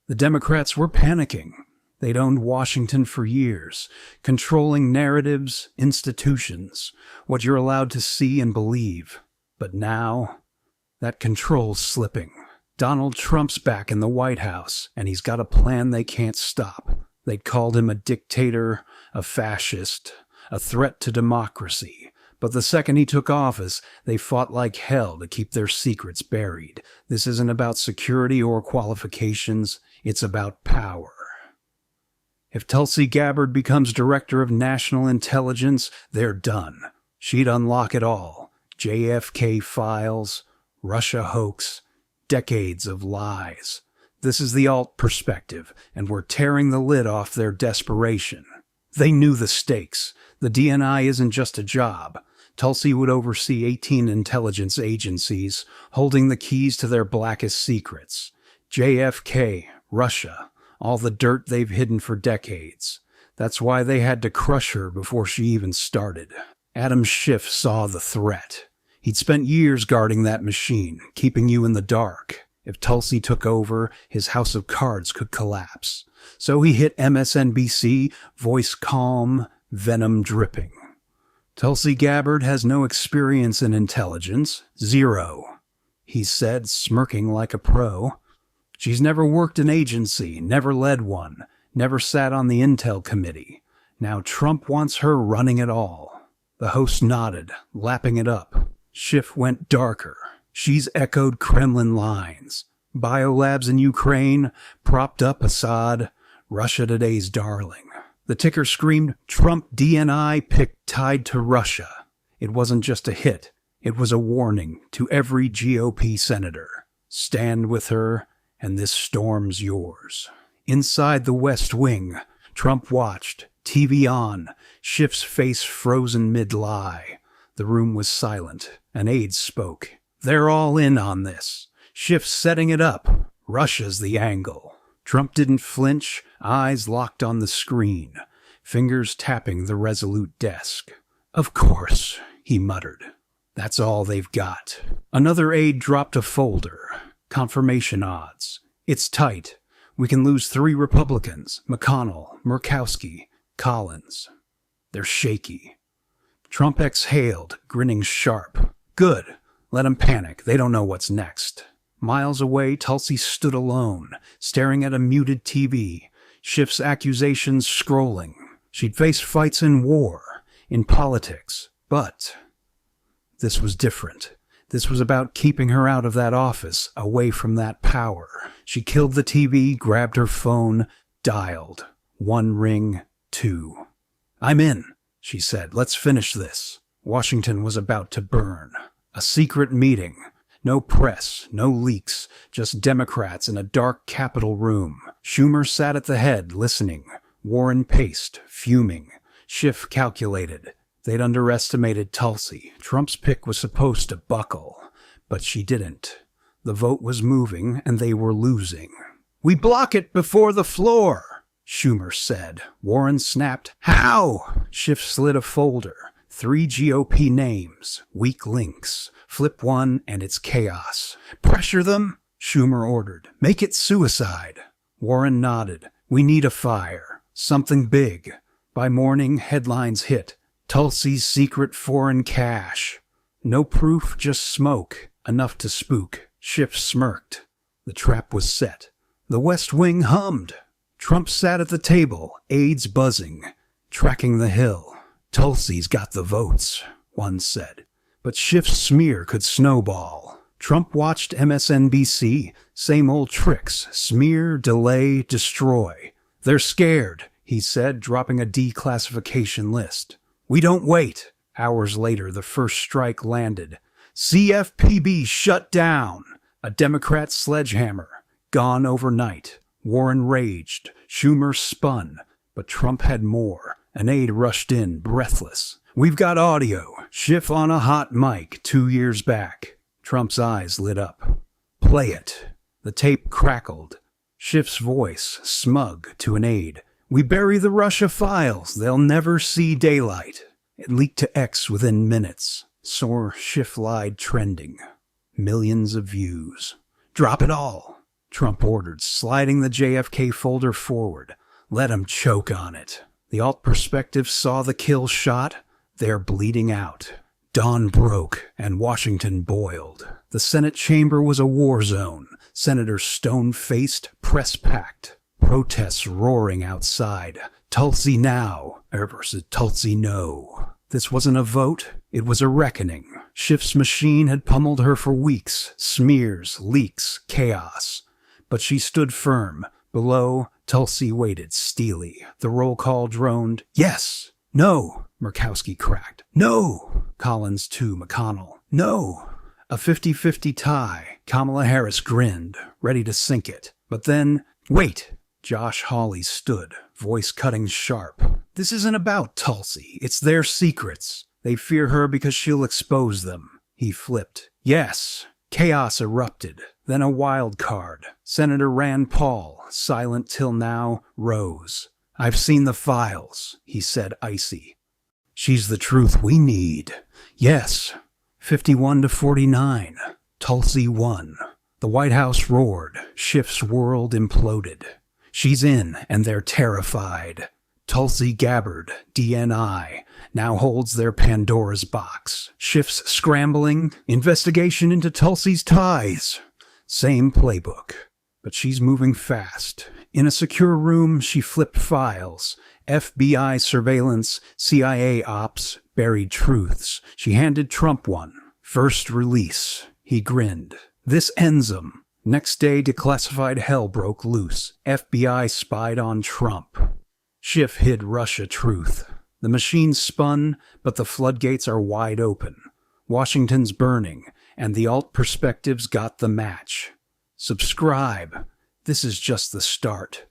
The Democrats were panicking. They'd owned Washington for years, controlling narratives, institutions, what you're allowed to see and believe. But now, that control's slipping. Donald Trump's back in the White House, and he's got a plan they can't stop. They'd called him a dictator, a fascist, a threat to democracy. But the second he took office, they fought like hell to keep their secrets buried. This isn't about security or qualifications, it's about power. If Tulsi Gabbard becomes Director of National Intelligence, they're done. She'd unlock it all. JFK files, Russia hoax, decades of lies. This is the alt perspective, and we're tearing the lid off their desperation. They knew the stakes. The DNI isn't just a job. Tulsi would oversee 18 intelligence agencies, holding the keys to their blackest secrets. JFK, Russia, all the dirt they've hidden for decades. That's why they had to crush her before she even started. Adam Schiff saw the threat. He'd spent years guarding that machine, keeping you in the dark. If Tulsi took over, his house of cards could collapse. So he hit MSNBC, voice calm, venom dripping. Tulsi Gabbard has no experience in intelligence. Zero. He said, smirking like a pro. She's never worked an agency, never led one, never sat on the intel committee. Now Trump wants her running it all. The host nodded, lapping it up. Schiff went darker. She's echoed Kremlin lines. Biolabs in Ukraine, propped up Assad, Russia today's darling. The ticker screamed, Trump DNI pick tied to Russia. It wasn't just a hit. It was a warning to every GOP senator. Stand with her, and this storm's yours. Inside the West Wing, Trump watched, TV on, Schiff's face frozen mid-lie. The room was silent. An aide spoke. They're all in on this. Schiff's setting it up. Russia's the angle. Trump didn't flinch, eyes locked on the screen, fingers tapping the resolute desk. Of course, he muttered. That's all they've got. Another aide dropped a folder. Confirmation odds. It's tight. We can lose 3 Republicans, McConnell, Murkowski, Collins. They're shaky. Trump exhaled, grinning sharp. Good. Let 'em panic. They don't know what's next. Miles away, Tulsi stood alone, staring at a muted TV, Schiff's accusations scrolling. She'd faced fights in war, in politics, but this was different. This was about keeping her out of that office, away from that power. She killed the TV, grabbed her phone, dialed. 1 ring, 2. I'm in, she said. Let's finish this. Washington was about to burn. A secret meeting. No press, no leaks, just Democrats in a dark Capitol room. Schumer sat at the head, listening. Warren paced, fuming. Schiff calculated. They'd underestimated Tulsi. Trump's pick was supposed to buckle, but she didn't. The vote was moving, and they were losing. We block it before the floor, Schumer said. Warren snapped. How? Schiff slid a folder. 3 GOP names, weak links. Flip one, and it's chaos. Pressure them, Schumer ordered. Make it suicide. Warren nodded. We need a fire. Something big. By morning, headlines hit. Tulsi's secret foreign cache. No proof, just smoke. Enough to spook. Schiff smirked. The trap was set. The West Wing hummed. Trump sat at the table, aides buzzing, tracking the Hill. Tulsi's got the votes, one said. But Schiff's smear could snowball. Trump watched MSNBC. Same old tricks. Smear, delay, destroy. They're scared, he said, dropping a declassification list. We don't wait. Hours later, the first strike landed. CFPB shut down. A Democrat sledgehammer. Gone overnight. Warren raged. Schumer spun. But Trump had more. An aide rushed in, breathless. We've got audio. Schiff on a hot mic 2 years back. Trump's eyes lit up. Play it. The tape crackled. Schiff's voice, smug, to an aide. We bury the Russia files. They'll never see daylight. It leaked to X within minutes. Sore Schiff lied trending. Millions of views. Drop it all. Trump ordered, sliding the JFK folder forward. Let him choke on it. The alt perspective saw the kill shot. They're bleeding out. Dawn broke, and Washington boiled. The Senate chamber was a war zone. Senators stone-faced, press-packed. Protests roaring outside. Tulsi now versus Tulsi no. This wasn't a vote. It was a reckoning. Schiff's machine had pummeled her for weeks. Smears, leaks, chaos. But she stood firm. Below, Tulsi waited, steely. The roll call droned. Yes! No! Murkowski cracked. No! Collins to McConnell. No! A 50-50 tie. Kamala Harris grinned, ready to sink it. But then, wait! Josh Hawley stood, voice cutting sharp. This isn't about Tulsi. It's their secrets. They fear her because she'll expose them. He flipped. Yes. Chaos erupted. Then a wild card. Senator Rand Paul, silent till now, rose. I've seen the files, he said icy. She's the truth we need. Yes. 51-49. Tulsi won. The White House roared. Schiff's world imploded. She's in, and they're terrified. Tulsi Gabbard, DNI, now holds their Pandora's box. Schiff's scrambling. Investigation into Tulsi's ties. Same playbook. But she's moving fast. In a secure room, she flipped files. FBI surveillance, CIA ops, buried truths. She handed Trump one. First release. He grinned. This ends 'em. Next day, declassified hell broke loose. FBI spied on Trump. Schiff hid Russia truth. The machine spun, but the floodgates are wide open. Washington's burning, and the alt perspectives got the match. Subscribe. This is just the start.